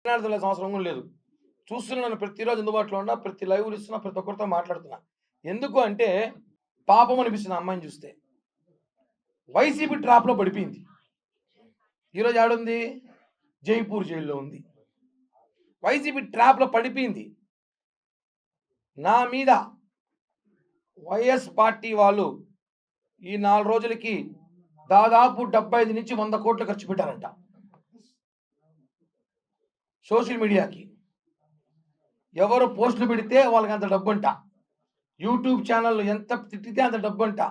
సంవత్సరం కూడా లేదు. చూస్తున్నాను ప్రతిరోజు అందుబాటులో ఉన్నా, ప్రతి లైవ్లు ఇస్తున్నా, ప్రతి ఒక్కరితో మాట్లాడుతున్నా. ఎందుకు అంటే పాపం అనిపిస్తుంది అమ్మాయిని చూస్తే. వైసీపీ ట్రాప్లో పడిపోయింది. ఈరోజు ఆడుంది జైపూర్ జైల్లో ఉంది. వైసీపీ ట్రాప్లో పడిపోయింది. నా మీద వైఎస్ పార్టీ వాళ్ళు ఈ 4 రోజులకి దాదాపు 75 నుంచి 100 కోట్లు ఖర్చు పెట్టారంట సోషల్ మీడియాకి. ఎవరు పోస్టులు పెడితే వాళ్ళకి అంత డబ్బు అంట. యూట్యూబ్ ఛానల్ ఎంత తిట్టితే అంత డబ్బు అంట.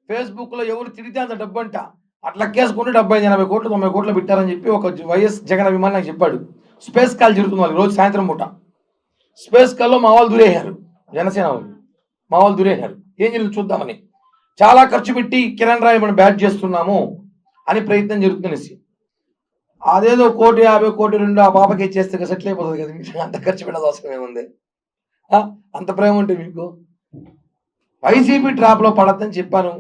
ఫేస్బుక్లో ఎవరు తిడితే అంత డబ్బు అంట. అట్లా కేసుకుంటే 75-80 కోట్లు 90 కోట్లు పెట్టారని చెప్పి ఒక వైఎస్ జగన్ అభిమాని నాకు చెప్పాడు. స్పేస్ కాల్ జరుగుతుంది వాళ్ళకి రోజు సాయంత్రం పూట. స్పేస్ కాల్లో మా వాళ్ళు దూరేశారు, జనసేన వాళ్ళు మా వాళ్ళు దూరేశారు. ఏం జరుగుతుంది చూద్దామని చాలా ఖర్చు పెట్టి కిరణ్ రాయ్ మనం బ్యాట్ చేస్తున్నాము అని ప్రయత్నం జరుగుతుందనేసి. అదేదో 1,50 కోటి 2 ఆ పాపకి ఇచ్చేస్తే సెటిల్ అయిపోతుంది కదా. మీకు అంత ఖర్చు పెట్టాల్సిన అవసరం ఏముంది? అంత ప్రేమ ఉంటే మీకు. వైసీపీ ట్రాప్లో పడద్దని చెప్పాను,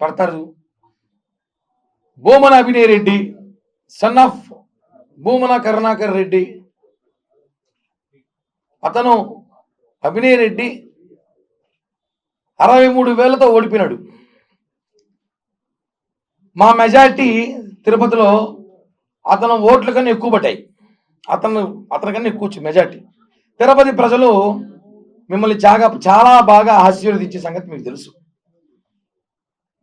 పడతారు. భూమన అభినయ్ రెడ్డి సన్ ఆఫ్ భూమన కరుణాకర్ రెడ్డి, అతను అభినయ్ రెడ్డి 63,000తో ఓడిపోయినాడు. మా మెజార్టీ తిరుపతిలో అతను ఓట్ల కన్నా ఎక్కువ పట్టాయి. అతనికన్నా ఎక్కువ వచ్చింది మెజార్టీ. తిరుపతి ప్రజలు మిమ్మల్ని చాలా బాగా ఆశీర్వదించే సంగతి మీకు తెలుసు.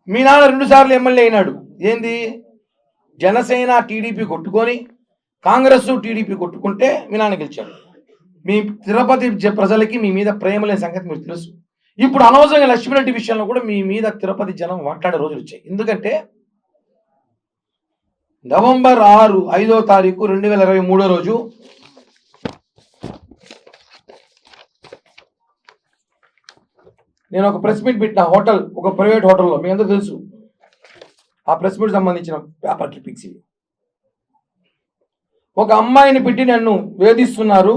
మీ నాన్న 2 సార్లు ఎమ్మెల్యే అయినాడు. ఏంది? జనసేన టీడీపీ కొట్టుకొని కాంగ్రెస్ టీడీపీ కొట్టుకుంటే మీ నాన్న గెలిచాడు. మీ తిరుపతి ప్రజలకి మీ మీద ప్రేమ లేని సంగతి మీకు తెలుసు. ఇప్పుడు అనవసరంగా లక్ష్మీరెడ్డి విషయంలో కూడా మీ మీద తిరుపతి జనం మాట్లాడే రోజులు వచ్చాయి. ఎందుకంటే నవంబర్ 5వ తారీఖు 2023 రోజు నేను ఒక ప్రెస్ మీట్ పెట్టిన హోటల్, ఒక ప్రైవేట్ హోటల్లో, మీ అందరూ తెలుసు. ఆ ప్రెస్ మీట్ సంబంధించిన పేపర్ క్లిప్పింగ్స్ ఇవి. ఒక అమ్మాయిని పెట్టి నన్ను వేధిస్తున్నారు,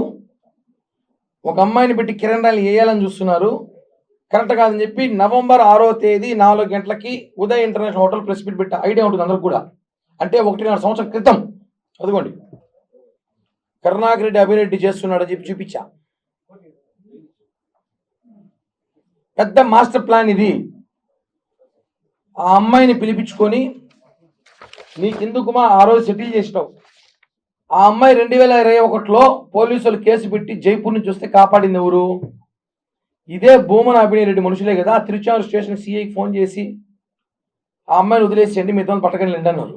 ఒక అమ్మాయిని పెట్టి కిరణ్ రాయ్ వేయాలని చూస్తున్నారు, కరెక్ట్ కాదని చెప్పి నవంబర్ 6వ తేదీ 4 గంటలకి Uday international hotel press meet పెట్టా. ఐడియా ఉంటుంది అందరికి కూడా. అంటే 1.5 సంవత్సరం క్రితం. అదిగోండి కరుణాకర్ రెడ్డి అభిరెడ్డి చేస్తున్నాడని చెప్పి చూపించా. పెద్ద మాస్టర్ ప్లాన్ ఇది. ఆ అమ్మాయిని పిలిపించుకొని నీకెందుకుమా ఆ రోజు సెటిల్ చేసినావు. ఆ అమ్మాయి 2021లో పోలీసులు కేసు పెట్టి జైపూర్ నుంచి వస్తే కాపాడింది ఎవరు? ఇదే భూమన అభినయ్ రెడ్డి మనుషులే కదా. తిరుచానూరు స్టేషన్ సిఐకి ఫోన్ చేసి ఆ అమ్మాయిని వదిలేసేయండి, మిగతా పట్టకండి లేండి అన్నారు.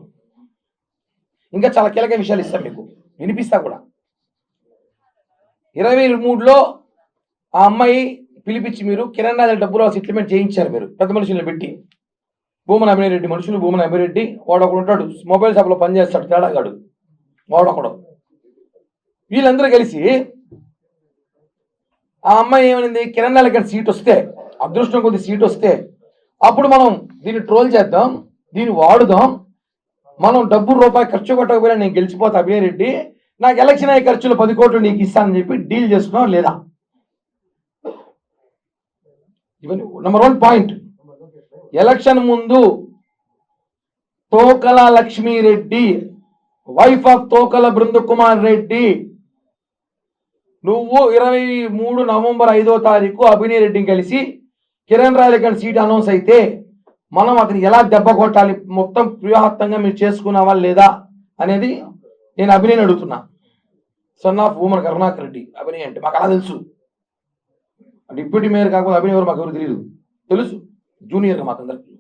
ఇంకా చాలా కీలక విషయాలు ఇస్తాం మీకు, వినిపిస్తా కూడా. 23లో ఆ అమ్మాయి పిలిపించి మీరు కిరణ్ రాయ్ డబ్బులు సెటిల్మెంట్ చేయించారు. మీరు పెద్ద మనుషులను పెట్టి, భూమన అభినయ్ రెడ్డి మనుషులు, భూమన అభినయ్ రెడ్డి వాడు ఒకడు ఉంటాడు, మొబైల్ షాప్లో పనిచేస్తాడు, తేడాగాడు వాడొకడు. వీళ్ళందరూ కలిసి ఆ అమ్మాయి ఏమైంది, కిరణ్ రాయ్ గారి సీట్ వస్తే, అదృష్టం కొద్ది సీట్ వస్తే అప్పుడు మనం దీన్ని ట్రోల్ చేద్దాం, దీన్ని వాడుదాం, మనం డబ్బు రూపాయి ఖర్చు కొట్టకపోయినా నేను గెలిచిపోతా అభినయ్ రెడ్డి, నాకు ఎలక్షన్ అయ్యే ఖర్చులు 10 కోట్లు నీకు ఇస్తానని చెప్పి డీల్ చేసుకున్నాం లేదా? ఇవన్నీ నెంబర్ 1 పాయింట్. ఎలక్షన్ ముందు తోకల లక్ష్మీరెడ్డి, వైఫ్ ఆఫ్ తోకల బృందకుమార్ రెడ్డి, నువ్వు 23 నవంబర్ 5వ తారీఖు అభినయ్ రెడ్డిని కలిసి కిరణ్ రాయ్ గారి సీట్ అనౌన్స్ అయితే మనం అతను ఎలా దెబ్బ కొట్టాలి, మొత్తం వ్యూహాత్మకంగా మీరు చేసుకున్నావా లేదా అనేది నేను అభినయ్ అడుగుతున్నా. సన్ ఆఫ్ భూమన కరుణాకర్ రెడ్డి అభినయ్ అంటే మాకు అలా తెలుసు. డిప్యూటీ మేయర్ కాకపోతే అభినయ్ ఎవరు మాకు ఎవరు తెలియదు, తెలుసు జూనియర్గా మాకందరికి.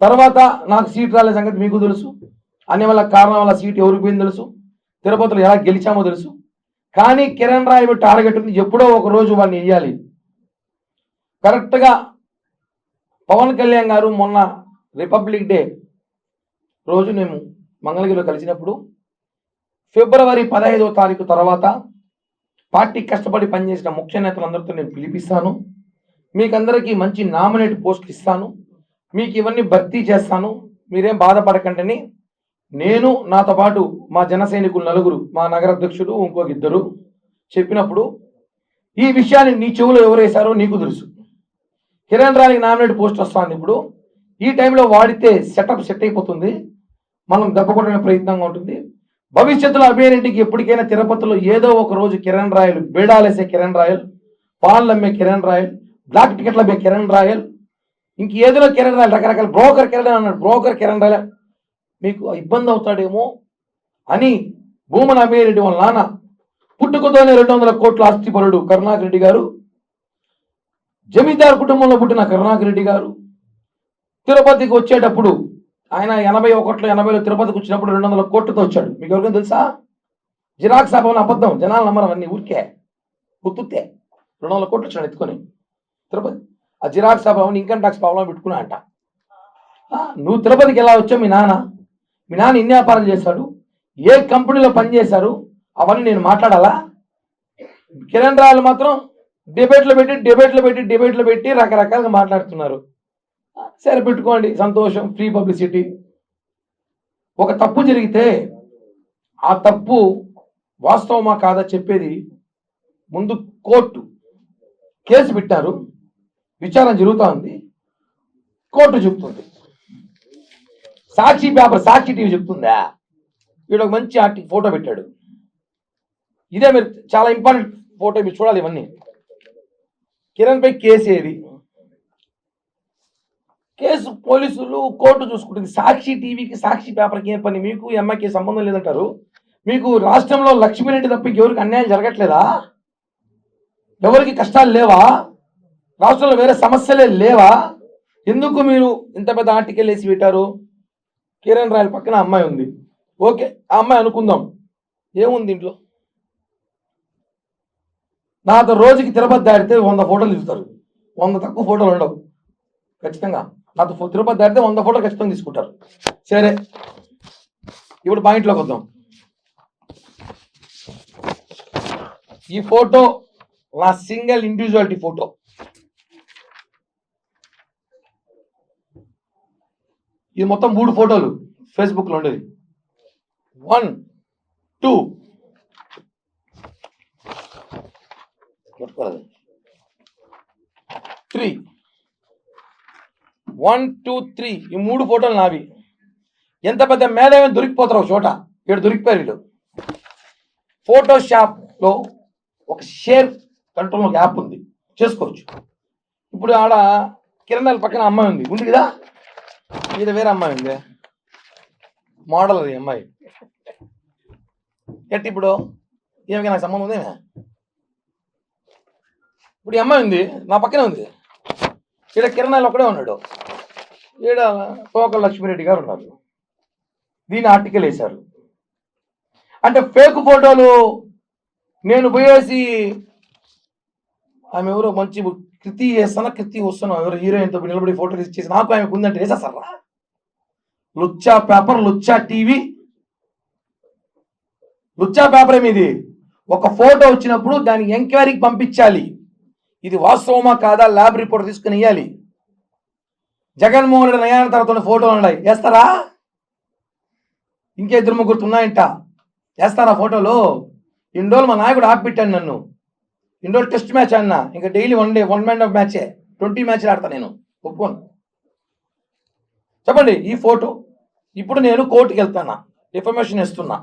తర్వాత నాకు సీట్ రాలే సంగతి మీకు తెలుసు. అన్ని వల్ల కారణం వల్ల సీట్ ఎవరికి పోయింది తెలుసు. తిరుపతిలో ఎలా గెలిచామో తెలుసు. కానీ కిరణ్ రాయ్ టార్గెట్ ఉంది, ఎప్పుడో ఒక రోజు వాడిని వేయాలి. కరెక్ట్గా పవన్ కళ్యాణ్ గారు మొన్న రిపబ్లిక్ డే రోజు మేము మంగళగిరిలో కలిసినప్పుడు ఫిబ్రవరి 15వ తారీఖు తర్వాత పార్టీ కష్టపడి పనిచేసిన ముఖ్య నేతలందరితో నేను పిలిపిస్తాను, మీకందరికీ మంచి నామినేట్ పోస్టులు ఇస్తాను, మీకు ఇవన్నీ భర్తీ చేస్తాను, మీరేం బాధపడకండి నేను నాతో పాటు మా జన సైనికులు 4, మా నగర అధ్యక్షుడు ఇంకొక 2 చెప్పినప్పుడు ఈ విషయాన్ని నీ చెవులో ఎవరు వేశారో నీకు తెలుసు. కిరణ్ రాయ్కి నామినేట్ పోస్ట్ వస్తుంది. ఇప్పుడు ఈ టైంలో వాడితే సెటప్ సెట్ అయిపోతుంది, మనం దెబ్బ కొట్టడానికి ప్రయత్నంగా ఉంటుంది. భవిష్యత్తులో అభియానింటికి ఎప్పటికైనా తిరుపతిలో ఏదో ఒక రోజు కిరణ్ రాయల్, బేడాలేసే కిరణ్ రాయల్, పాన్లు అమ్మే కిరణ్ రాయల్, బ్లాక్ టికెట్లు అమ్మే కిరణ్ రాయల్, ఇంక ఏదో కిరణ్ రాయల్, రకరకాల బ్రోకర్ కిరణ్ అన్నాడు, బ్రోకర్ కిరణ్ రాయల్ మీకు ఇబ్బంది అవుతాడేమో అని భూమన అభియారెడ్డి వాళ్ళ నాన్న పుట్టుకతోనే 200 కోట్ల ఆస్తిపరుడు కరుణాకర్ రెడ్డి గారు, జమీందారు కుటుంబంలో పుట్టిన కరుణాకర్ రెడ్డి గారు తిరుపతికి వచ్చేటప్పుడు ఆయన 81లో 80లో తిరుపతికి వచ్చినప్పుడు 200 కోట్లతో వచ్చాడు. మీకు ఎవరికైనా తెలుసా? జిరాక్స్ అభవన అబద్ధం, జనాలు నమ్మరు, అవన్నీ ఊరికే గుర్తుతే. 200 కోట్లు వచ్చాడు ఎత్తుకొని తిరుపతి. ఆ జిరాక్స్ అభవన్ ఇన్కమ్ ట్యాక్స్ ప్రాబ్లం పెట్టుకున్నా అంట. నువ్వు తిరుపతికి ఎలా వచ్చావు? మీ నాన్న ఇన్ని వ్యాపారం చేశాడు, ఏ కంపెనీలో పనిచేశారు, అవన్నీ నేను మాట్లాడాలా? కిరణ్ రాయలు మాత్రం డిబేట్లు పెట్టి రకరకాలుగా మాట్లాడుతున్నారు. సరే పెట్టుకోండి, సంతోషం, ఫ్రీ పబ్లిసిటీ. ఒక తప్పు జరిగితే ఆ తప్పు వాస్తవమా కాదా చెప్పేది ముందు కోర్టు. కేసు పెట్టారు, విచారణ జరుగుతూ ఉంది, కోర్టు చెప్తుంది. సాక్షి పేపర్, సాక్షి టీవీ చెప్తుందా? వీడు ఒక మంచి ఫోటో పెట్టాడు. ఇదే మీరు చాలా ఇంపార్టెంట్ ఫోటో, మీరు చూడాలి ఇవన్నీ. కిరణ్ పై కేసు ఏది? కేసు పోలీసులు కోర్టు చూసుకుంటుంది. సాక్షి టీవీకి, సాక్షి పేపర్కి ఏం పని? మీకు ఎంఐకి సంబంధం లేదంటారు. మీకు రాష్ట్రంలో లక్ష్మీరెడ్డి తప్ప ఎవరికి అన్యాయం జరగట్లేదా? ఎవరికి కష్టాలు లేవా? రాష్ట్రంలో వేరే సమస్యలే లేవా? ఎందుకు మీరు ఇంత పెద్ద ఆర్టికల్ వేసి పెట్టారు? కిరణ్ రాయల్ పక్కన అమ్మాయి ఉంది, ఓకే, ఆ అమ్మాయి అనుకుందాం, ఏముంది ఇంట్లో? నాతో రోజుకి తిరుపతి దాటితే 100 ఫోటోలు తీస్తారు, 100 తక్కువ ఫోటోలు ఉండవు ఖచ్చితంగా. నాతో తిరుపతి దాటితే 100 ఫోటోలు ఖచ్చితంగా తీసుకుంటారు. సరే, ఇప్పుడు పాయింట్లోకి వద్దాం. ఈ ఫోటో నా సింగిల్ ఇండివిజువాలిటీ ఫోటో. ఇది మొత్తం 3 ఫోటోలు ఫేస్బుక్లో ఉండేది. 1 2 3 1 2 3 ఈ 3 ఫోటోలు నావి. ఎంత పెద్ద మేధావి దొరికిపోతారు ఒక చోట. ఇక్కడ దొరికిపోయారు వీళ్ళు. ఫోటోషాప్లో ఒక షేర్ కంట్రోల్ ఒక యాప్ ఉంది, చేసుకోవచ్చు. ఇప్పుడు ఆడ కిరణాల పక్కన అమ్మాయి ఉంది కదా, ఇది వేరే అమ్మాయి ఉంది, మోడల్ అది అమ్మాయి. ఎట్టి ఇప్పుడు ఏమిగా నాకు సంబంధం ఉందేమే? ఇప్పుడు ఈ అమ్మాయి ఉంది, నా పక్కనే ఉంది. ఈడ కిరణాలు ఒక్కడే ఉన్నాడు, ఈడ తోకల లక్ష్మీరెడ్డి గారు ఉన్నారు. దీని ఆర్టికల్ వేశారు. అంటే ఫేక్ ఫోటోలు నేను పోయేసి ఆమె ఎవరో మంచి కృతి చేస్తానా, కృతి వస్తున్నాం, ఎవరు హీరోయిన్తో నిలబడి ఫోటోలు ఇచ్చేసి నాకు ఆమెకు ఉందంటే వేసేస్తారా? లుచ్చా పేపర్, లుచ్చా టీవీ, లుచ్చా పేపర్ మీది. ఒక ఫోటో వచ్చినప్పుడు దాన్ని ఎంక్వైరీకి పంపించాలి. ఇది వాస్తవమా కాదా ల్యాబ్ రిపోర్ట్ తీసుకుని ఇవ్వాలి. జగన్మోహన్ రెడ్డి నయాన తర్వాత ఫోటోలు ఉన్నాయి, వేస్తారా? ఇంకే 2-3 ఉన్నాయంట, వేస్తారా ఫోటోలు? ఇన్ని రోజులు మా నాయకుడు ఆపిపెట్టాను నన్ను. ఇన్ని రోజులు టెస్ట్ మ్యాచ్ అన్నా, ఇంకా డైలీ 1 డే 1 మ్యాన్ ఆఫ్ మ్యాచే, 20 మ్యాచ్లు ఆడతా నేను, ఒప్పుకోను. చెప్పండి ఈ ఫోటో. ఇప్పుడు నేను కోర్టుకి వెళ్తానా, ఇన్ఫర్మేషన్ ఇస్తున్నా.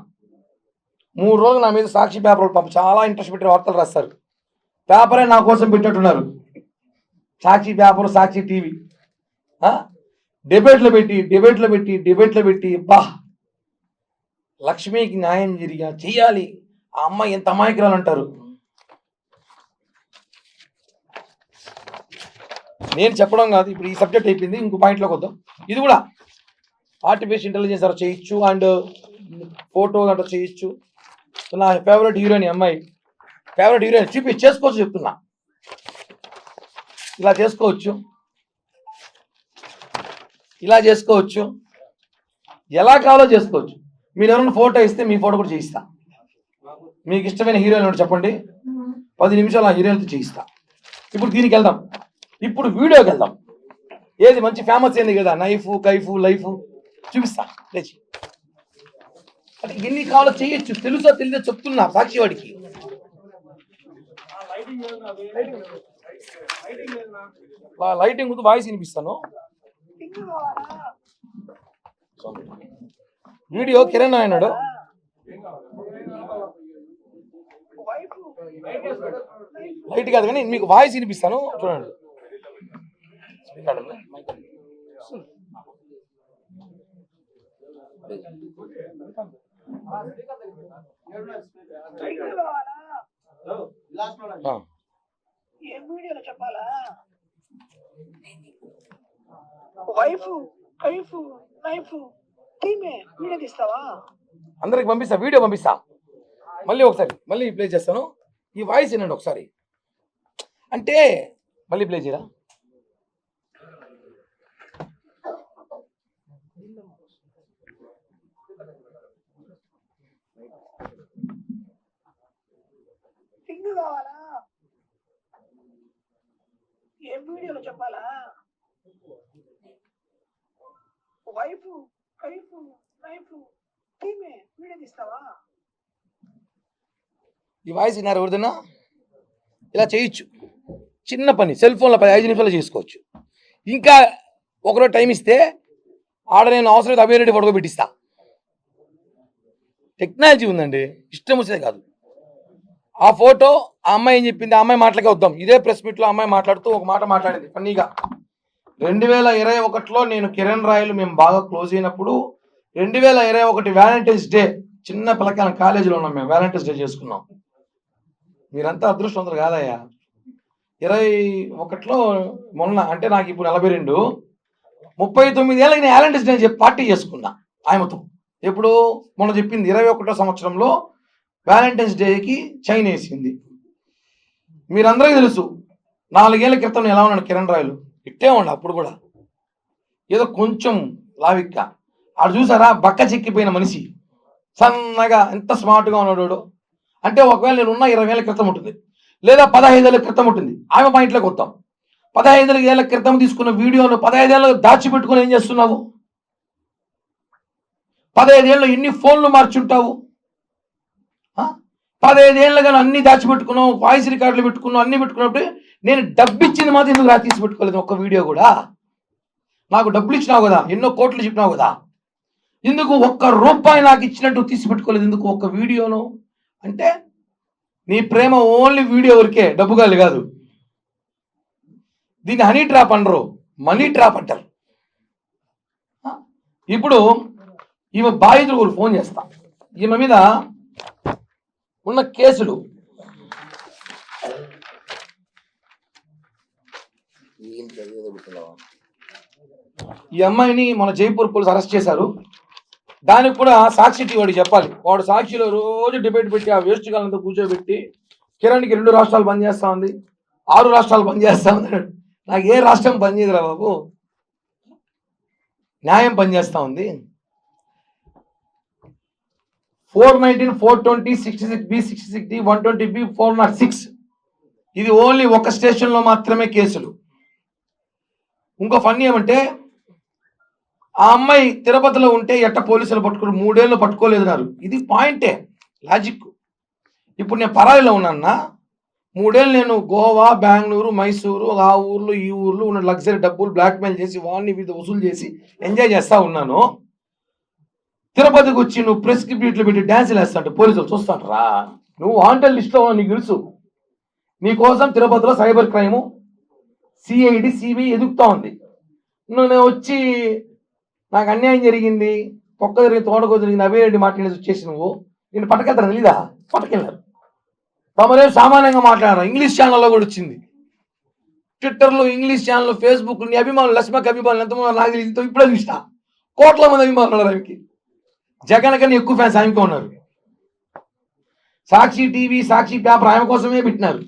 3 రోజులు నా మీద సాక్షి పేపర్లు పాపం చాలా ఇంట్రెస్ట్ పెట్టి వార్తలు రాస్తారు. పేపరే నా కోసం పెట్టినట్టున్నారు. సాక్షి పేపర్, సాక్షి టీవీ డిబేట్లు పెట్టి బా లక్ష్మికి న్యాయం చెయ్యాలి, ఆ అమ్మాయి ఎంత అమాయకురాలు అంటారు. నేను చెప్పడం కాదు, ఇప్పుడు ఈ సబ్జెక్ట్ అయిపోయింది, ఇంకో పాయింట్లోకి వద్దాం. ఇది కూడా ఆర్టిఫిషియల్ ఇంటెలిజెన్స్ అలా చేయొచ్చు, అండ్ ఫోటో అట్లా చేయొచ్చు. నా ఫేవరెట్ హీరోయిన్ అమ్మాయి, ఫేవరెట్ హీరోయిన్ చేసుకోవచ్చు చెప్తున్నా. ఇలా చేసుకోవచ్చు, ఇలా చేసుకోవచ్చు, ఎలా కావాలో చేసుకోవచ్చు. మీరు ఎవరైనా ఫోటో ఇస్తే మీ ఫోటో కూడా చేయిస్తా. మీకు ఇష్టమైన హీరోయిన్ చెప్పండి, 10 నిమిషాలు ఆ హీరోయిన్తో చేయిస్తా. ఇప్పుడు దీనికి వెళ్దాం, ఇప్పుడు వీడియోకి వెళ్దాం. ఏది మంచి ఫేమస్ అయింది కదా, నైఫ్ కైఫ్ లైఫ్ చూపిస్తా లేచి. అంటే ఎన్ని కావాలో చేయొచ్చు, తెలుసో తెలియదో చెప్తున్నా సాక్షి వాడికి. లైటింగ్ ముందు వాయిస్ వినిపిస్తాను. వీడియో కిరణ్ అన్నాడు, లైట్ కాదు కానీ మీకు వాయిస్ వినిపిస్తాను చూడండి. చెప్పాలా వైఫ్ వైఫ్ నైఫ్ టీమే వీడియో తీస్తావా? అందరికి పంపిస్తా, వీడియో పంపిస్తా. మళ్ళీ ఒకసారి మళ్ళీ ప్లే చేస్తాను. ఈ వాయిస్ వినండి ఒకసారి. అంటే మళ్ళీ ప్లే చేయరా? సింగ్ కావాలా? ఏం వీడియోలో చెప్పాలా? వైఫ్ వైఫ్ నైఫ్ టీమే వీడియో తీస్తావా? ఈ వాయిస్ విన్నారు ఎవరిదన్నా? ఇలా చేయొచ్చు, చిన్న పని, సెల్ ఫోన్లో 5 నిమిషాలు చేసుకోవచ్చు. ఇంకా ఒకరోజు టైం ఇస్తే ఆడ నేను అవసరం అయితే అభిరెడ్డి ఫోటో పెట్టిస్తా. టెక్నాలజీ ఉందండి, ఇష్టం వచ్చేది కాదు. ఆ ఫోటో ఆ అమ్మాయి ఏం చెప్పింది, ఆ అమ్మాయి మాటలకే వద్దాం. ఇదే ప్రెస్ మీట్లో అమ్మాయి మాట్లాడుతూ ఒక మాట మాట్లాడింది ఫన్నీగా. 2021లో నేను కిరణ్ రాయలు మేము బాగా క్లోజ్ అయినప్పుడు 2021 వ్యాలంటైన్స్ డే, చిన్న పిల్లకాయల కాలేజీలో ఉన్నాం మేము, వ్యాలంటైన్స్ డే చేసుకున్నాం. మీరంతా అదృష్టవంతులు కాదయ్యా. 21లో మొన్న అంటే నాకు ఇప్పుడు 42, 39 ఏళ్ళకి నేను వ్యాలంటైన్స్ డే చెప్పి పార్టీ చేసుకున్నా ఆయనతో. ఎప్పుడు మొన్న చెప్పింది 21వ సంవత్సరంలో వ్యాలంటైన్స్ డేకి చైన్ వేసింది. మీరందరికీ తెలుసు 4 ఏళ్ల క్రితం నేను ఎలా ఉన్నాను కిరణ్ రాయలు, ఇట్టే ఉండ. అప్పుడు కూడా ఏదో కొంచెం లావిక్క. ఆడు చూసారా బక్క చిక్కిపోయిన మనిషి, సన్నగా ఎంత స్మార్ట్గా ఉన్నాడు. అంటే ఒకవేళ నేను ఉన్న 20 ఏళ్ళ క్రితం ఉంటుంది, లేదా 15 ఏళ్ళ క్రితం ఉంటుంది. ఆమె పాయింట్లోకి వద్దాం. 15 ఏళ్ళ క్రితం తీసుకున్న వీడియోను 15 ఏళ్ళు దాచిపెట్టుకుని ఏం చేస్తున్నావు? 15 ఏళ్ళు ఎన్ని ఫోన్లు మార్చుంటావు? 15 ఏళ్ళుగా అన్ని దాచిపెట్టుకున్నావు, వాయిస్ రికార్డులు పెట్టుకున్నావు, అన్ని పెట్టుకున్నప్పుడు నేను డబ్బు ఇచ్చింది మాత్రం ఎందుకు తీసి పెట్టుకోలేదు? ఒక్క వీడియో కూడా. నాకు డబ్బులు ఇచ్చినావు కదా, ఎన్నో కోట్లు చెప్పినావు కదా, ఎందుకు ఒక్క రూపాయి నాకు ఇచ్చినట్టు తీసి పెట్టుకోలేదు? ఎందుకు ఒక్క వీడియోను? అంటే నీ ప్రేమ ఓన్లీ వీడియో వరకే, డబ్బు కాదు. దీన్ని హనీ ట్రాప్ అనరు, మనీ ట్రాప్ అంటారు. ఇప్పుడు ఈమె బాధితులు కూడా ఫోన్ చేస్తా. ఈమె మీద ఉన్న కేసులు ఈ అమ్మాయిని మన జైపూర్ పోలీసు అరెస్ట్ చేశారు. దానికి కూడా సాక్షి వాడు చెప్పాలి. వాడు సాక్షిలో రోజు డిబేట్ పెట్టి ఆ వేస్ట్ గాలంతా కూర్చోబెట్టి కిరణ్కి 2 రాష్ట్రాలు బంద్ చేస్తా ఉంది, 6 రాష్ట్రాలు బంద్ చేస్తా ఉంది. నాకు ఏ రాష్ట్రం బంద్ చేయదురా బాబు, న్యాయం పనిచేస్తా ఉంది. 419, 420, 66B, 66D, 120B, 406 ఇది ఓన్లీ ఒక స్టేషన్లో మాత్రమే కేసులు. ఇంకో ఫన్నీ ఏమంటే ఆ అమ్మాయి తిరుపతిలో ఉంటే ఎట్ట పోలీసులు పట్టుకుని 3 ఏళ్ళు పట్టుకోలేదన్నారు. ఇది పాయింటే, లాజిక్. ఇప్పుడు నేను పరాయిలో ఉన్నాన్నా, 3 ఏళ్ళు నేను గోవా, బెంగళూరు, మైసూరు, ఆ ఊర్లు ఈ ఊర్లు ఉన్న లగ్జరీ డబ్బులు బ్లాక్మెయిల్ చేసి వాళ్ళని వీళ్ళు వసూలు చేసి ఎంజాయ్ చేస్తా ఉన్నాను. తిరుపతికి వచ్చి నువ్వు ప్రెస్ బీట్లు పెట్టి డ్యాన్సులు వేస్తాంటే పోలీసులు చూస్తాంటారా? నువ్వు వాంటెడ్ లిస్ట్లో నీకు తెలుసు. నీకోసం తిరుపతిలో సైబర్ క్రైము, సిఐడి, సిబిఐ ఎదుగుతూ ఉంది. నేను వచ్చి నాకు అన్యాయం జరిగింది, పొక్క జరిగింది, తోటకో జరిగింది, అభిరెడ్డి మాట్లాడేసి వచ్చేసి నువ్వు నేను పట్టుకెళ్తాను తెలీదా? పట్టుకెళ్ళారు. తమరేం సామాన్యంగా మాట్లాడారు. ఇంగ్లీష్ ఛానల్లో కూడా వచ్చింది, ట్విట్టర్లో, ఇంగ్లీష్ ఛానల్లో, ఫేస్బుక్. నీ అభిమానులు, లక్ష్మకి అభిమానులు ఎంతమంది నాకు తెలియదు, ఇప్పుడే చూసిన. కోట్ల మంది అభిమానులు ఆమెకి. జగన్ కన్నా ఎక్కువ ఫ్యాన్స్ ఆమెకే ఉన్నారు. సాక్షి టీవీ, సాక్షి పేపర్ ఆమె కోసమే పెట్టినారు.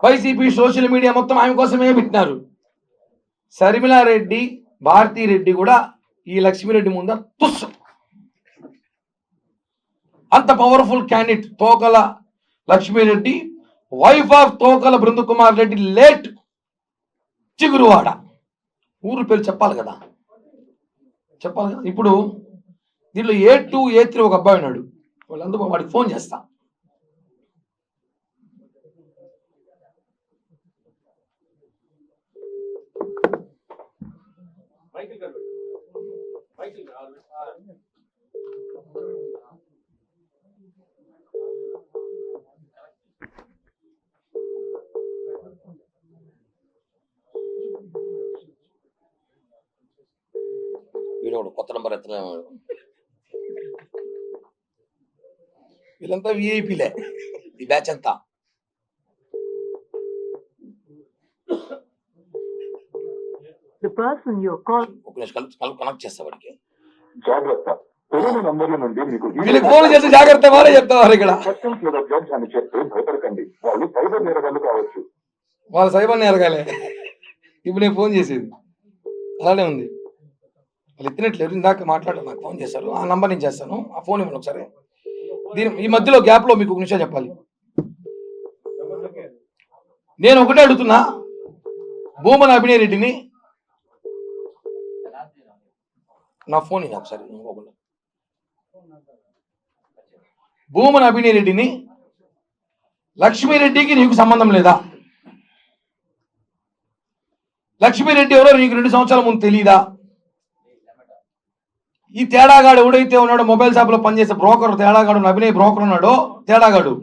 వైసీపీ సోషల్ మీడియా మొత్తం ఆమె కోసమే పెట్టినారు. శర్మిలారెడ్డి, భారతీరెడ్డి కూడా ఈ లక్ష్మీరెడ్డి ముందు తుస్సు. అంత powerful candidate Tokala Lakshmi Reddy, wife of Tokala Brindakumar Reddy, late Chiguruvada. ఊరు పేరు చెప్పాలి కదా, చెప్పాలి కదా. ఇప్పుడు దీంట్లో A2, A3 ఒక అబ్బాయి ఉన్నాడు. వాళ్ళందరూ వాడికి ఫోన్ చేస్తా. చూడు కొత్త నెంబర్ ఎత్తలే వీళ్ళంతా విఐపీలే ఈ బ్యాచ్ అంతా. ఒక నిమిషం కనెక్ట్ చేస్తా వాడికి. జాగ్రత్త, తెలియని నంబర్ల నుండి మీకు వీళ్ళకి ఫోన్ చేసి జాగ్రత్త వారే చెప్తారు ఇక్కడ. కస్టమ్స్ లేదా డ్రగ్స్ అని చెప్తే భయపడకండి, వాళ్ళు సైబర్ నేరగాళ్ళు కావచ్చు. వాళ్ళు సైబర్ నేరగాలే. ఇప్పుడు నేను ఫోన్ చేసేది అలానే ఉంది. వాళ్ళు ఎత్తినట్లేదు, ఇందాక మాట్లాడారు, నాకు ఫోన్ చేశారు, ఆ నంబర్ నేను చేస్తాను, ఆ ఫోన్ ఇవ్వండి ఒకసారి. దీని ఈ మధ్యలో గ్యాప్లో మీకు ఒక నిమిషం చెప్పాలి. నేను ఒకటే అడుగుతున్నా, భూమన అభినయ్ రెడ్డిని నా ఫోన్ ఇది ఒకసారి, భూమన అభినయ్ రెడ్డిని లక్ష్మీరెడ్డికి నీకు సంబంధం లేదా? లక్ష్మీరెడ్డి ఎవరో నీకు 2 సంవత్సరాల ముందు తెలియదా? ఈ తేడాగాడు ఎవడైతే ఉన్నాడో మొబైల్ షాప్లో పనిచేసే బ్రోకర్ తేడాగాడు, అభినయ్ బ్రోకర్ ఉన్నాడో తేడాగాడు,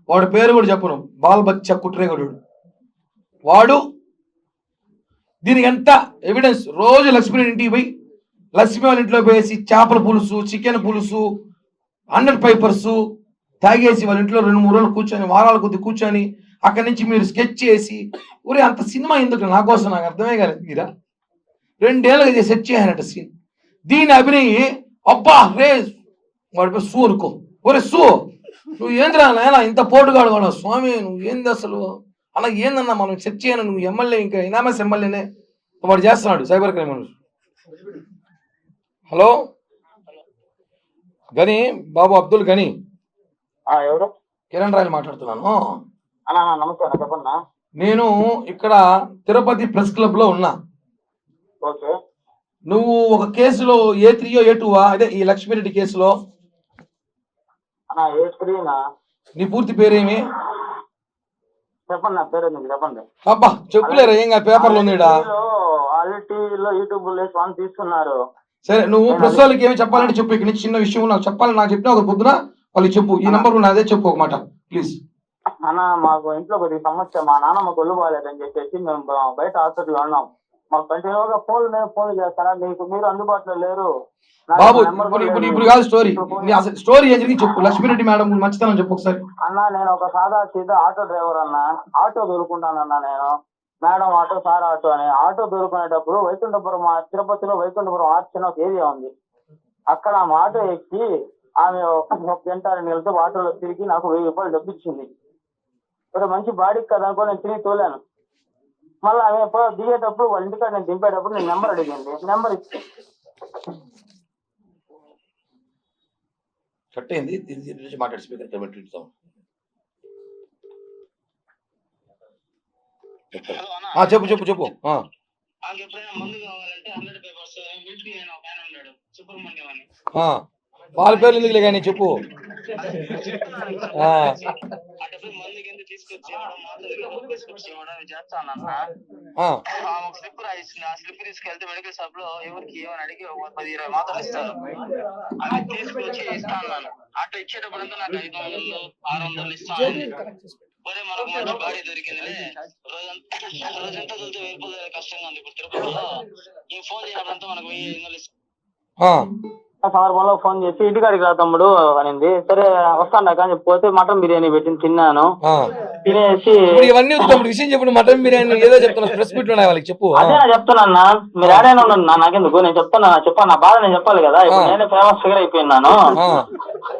వాడు పేరు కూడా చెప్పను, బాల్ బచ్చ కుట్రేగడు వాడు. దీనికి ఎంత ఎవిడెన్స్? రోజు లక్ష్మీరెడ్డి ఇంటికి పోయి లక్ష్మీ వాళ్ళ ఇంట్లో పోయేసి చేపల పులుసు, చికెన్ పులుసు, 100 పేపర్స్ తాగేసి వాళ్ళ ఇంట్లో 2-3 రోజులు కూర్చొని, వారాల కొద్ది కూర్చొని, అక్కడి నుంచి మీరు స్కెచ్ చేసి, ఊరే అంత సినిమా ఎందుకు నా కోసం? నాకు అర్థమే కాలేదు. మీరా 2 ఏళ్ళకి సెట్ చేయాలట సీన్. దీని అభినయ్ అబ్బా రే వాడిపై సూ అనుకో, ఒరే సూ నువ్వు ఏంద్రా నాయన ఇంత పోటుగాడు వాడు, స్వామి నువ్వు ఏంది అసలు అలా ఏందన్నా, మనం సెట్ చేయను, నువ్వు ఎమ్మెల్యే, ఇంకా ఇనామస్ ఎమ్మెల్యేనే. వాడు చేస్తున్నాడు సైబర్ క్రైమ్. హలో గని బాబు, అబ్దుల్ గని, ఎవరు? కిరణ్ రాయల్ మాట్లాడుతున్నాను. నమస్తే, చెప్పన్నా. నేను ఇక్కడ తిరుపతి ప్రెస్ క్లబ్ లో ఉన్నా. ఓకే. నువ్వు ఒక కేసులో A3 A2 అదే ఈ లక్ష్మీరెడ్డి కేసులో. నీ పూర్తి పేరేమి? చెప్పండి, నా పేరు చెప్పండి. అబ్బా చెప్పులేరా, ఏం పేపర్లో ఉంది తీసుకున్నారు. సరే నువ్వు ప్రెస్ వాళ్ళకి ఏమి చెప్పాలంటే చెప్పు. ఇక్కడ నుంచి చిన్న విషయం నాకు చెప్పాలి, నాకు చెప్పిన ఒక పొద్దున వాళ్ళు చెప్పు. ఈ నంబర్ నాదే, చెప్పు ఒక మాట ప్లీజ్. అన్న, మాకు ఇంట్లో కొద్దిగా సమస్య, మా నాన్న మాకు ఒళ్ళు బాగాలేదని చెప్పేసి మేము బయట హాస్పిటల్లో ఉన్నాం. మాకు కంటిన్యూగా ఫోన్ చేస్తారా, మీరు అందుబాటులో లేరు బాబు. ఇప్పుడు కాదు స్టోరీ, స్టోరీ ఏం జరిగి చెప్పు. లక్ష్మీరెడ్డి మేడం మంచితనం చెప్పు ఒకసారి. అన్న, నేను ఒక సాదా సీదా ఆటో డ్రైవర్ అన్న, ఆటో దొరుకుంటానన్నా నేను. మేడం ఆటో, సార్ ఆటో అని ఆటో దొరుకునేటప్పుడు వైకుంఠపురం, తిరుపతిలో వైకుంఠపురం ఆర్చ్ అని ఒక ఏరియా ఉంది. అక్కడ ఆమె ఆటో ఎక్కి ఆమె 1 గంట 2 గంటలతో ఆటోలో తిరిగి నాకు 1000 రూపాయలు డబ్బిచ్చింది. మంచి బాడీకి కదా అనుకో నేను తిరిగి తోలాను. మళ్ళీ ఆమె దిగేటప్పుడు వాళ్ళ ఇంటికాడ నేను దింపేటప్పుడు నేను నెంబర్ అడిగింది, నెంబర్ ఇచ్చి కట్ అయింది. మాట్లాడి స్పీకర్ చెప్పు చెప్పు చెప్పు. వాళ్ళ పేర్లు ఎందుకులే కానీ చెప్పు. స్లిప్ రాయిస్తుంది, ఆ స్లిప్ తీసుకెళ్తే మెడికల్ షాప్ లో ఎవరికి ఏమని అడిగి 10-20 మాత్రలు ఇస్తారు. అవి తీసుకొచ్చి ఇస్తాను. అట్లా ఇచ్చేటప్పుడు అంతా నాకు 500-600 ఇస్తాను. ఒరే మనకు మంచి బాడీ దొరికిందిలే, రోజంతా దొరికితే 1000 రూపాయలు కష్టంగా ఉంది. ఇప్పుడు తిరుపతిలో ఈ ఫోన్ చేయడంతో మనకు 1500 ఇస్తాను. సందర్భంలో ఫోన్ చేసి ఇంటికాడికి రా తమ్ముడు అనింది. సరే వస్తాను కానీ పోతే మటన్ బిర్యానీ పెట్టింది, తిన్నాను. తినేసి ఇవన్నీ విషయం చెప్పు. మటన్ బిర్యానీ ఏదో చెప్తున్నా, ప్రెస్ మీట్ వాళ్ళకి చెప్పు. అదే చెప్తున్నా, మీరు ఆడైనా ఉండండి నాకెందుకు, నేను చెప్పాను నా బాధ నేను చెప్పాలి కదా. ఇప్పుడు నేనే ఫేమస్ ఫిగర్ అయిపోయినాను.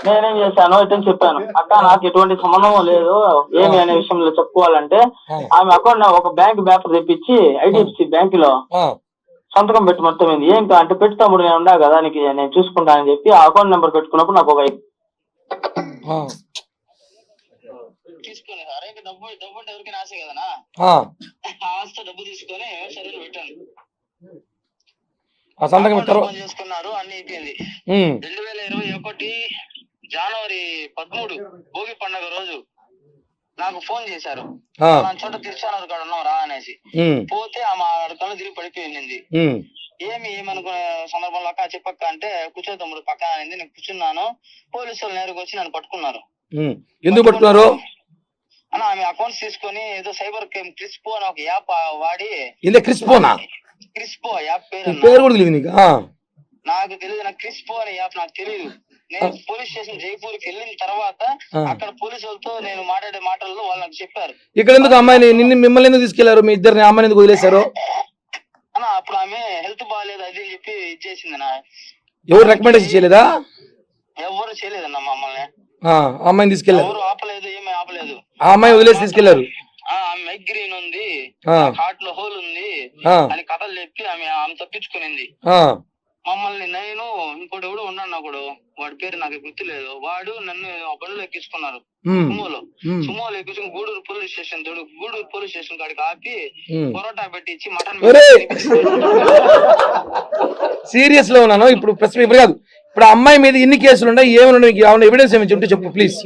నేనేం చేశాను ఇటని చెప్పాను, అక్క నాకు ఎటువంటి సంబంధం లేదు ఏమి అనే విషయంలో చెప్పుకోవాలంటే, ఆమె అకౌంట్ ఒక బ్యాంక్ పేపర్ తెప్పించి IDFC బ్యాంకులో సంతకం పెట్టి మొత్తం ఏంటి అంటే పెట్టి తమ్ముడు నేను ఉన్నా కదా నీకు నేను చూసుకుంటానని చెప్పి ఆ అకౌంట్ నెంబర్ పెట్టుకున్నప్పుడు నాకు ఒక తీసుకుని డబ్బు అంటే ఎవరికైనా ఆశ కదనా, ఆస్తి డబ్బు తీసుకొని సరే పెట్టాను. చేసుకున్నారు, అన్ని అయిపోయింది. 2021 జనవరి 13 భోగి పండుగ రోజు నాకు ఫోన్ చేశారు, చోట తిరుచానూరు కాడ ఉన్నాం రా అనేసి. పోతే ఆమె కళ్ళు తిరిగి పడిపోయింది. ఏమనుకునే సందర్భంలో అక్క చెప్పక్క అంటే కూర్చో తమ్ముడు పక్కన అనింది. నేను కూర్చున్నాను. పోలీసు వాళ్ళు నేరుగా వచ్చి నన్ను పట్టుకున్నారు. ఎందుకు పట్టుకున్నారు అన్న? ఆమె అకౌంట్స్ తీసుకొని ఏదో సైబర్ క్రైమ్ క్రిస్పో అని ఒక యాప్ వాడి, క్రిస్పో యాప్ పేరు నాకు తెలియదు, నాకు క్రిస్పో అనే యాప్ నాకు తెలియదు. నేను పోలీస్ స్టేషన్ జైపూర్కి వెళ్ళిన తర్వాత అక్కడ పోలీసు వాళ్ళతో నేను మాట్లాడే మాటల్లో వాళ్ళు నాకు చెప్పారు. ఇక్కడ ఎందుకు అమ్మాయిని మిమ్మల్ని ఎందుకు తీసుకెళ్లారు? మీ ఇద్దరిని అమ్మాయిని ఎందుకు వదిలేశారు? అన్న అప్పుడు ఆమె హెల్త్ బాగాలేదు అది చెప్పి ఇచ్చేసింది. ఎవరు రికమెండేషన్ చేయలేదా? ఎవరు చేయలేదన్న మమ్మల్ని. అమ్మాయిని తీసుకెళ్లారు, ఎవరు ఆపలేదు, ఏమీ ఆపలేదు. ఆ అమ్మాయి వదిలేసి తీసుకెళ్లారు. మైగ్రేన్ ఉంది, హార్ట్ లో హోల్ ఉంది అని కథలు చెప్పి ఆమె తప్పించుకునింది. మమ్మల్ని నేను ఇంకోటి ఎవడు ఉన్నాను ఒకడు, వాడి పేరు నాకు గుర్తులేదు, వాడు నన్ను బండ్లో ఎక్కించుకున్నారు. సుమోలో ఎక్కించుకుని Gudur police station Gudur police station కాడికి ఆపి పొరోటా పెట్టించి మటన్. సీరియస్ లో ఉన్నాను ఇప్పుడు. ఇప్పుడు కాదు, ఇప్పుడు అమ్మాయి మీద ఎన్ని కేసులు ఉన్నాయి, ఏమైనా ఎవిడెన్స్ ఏమి చెప్తే చెప్పు ప్లీజ్.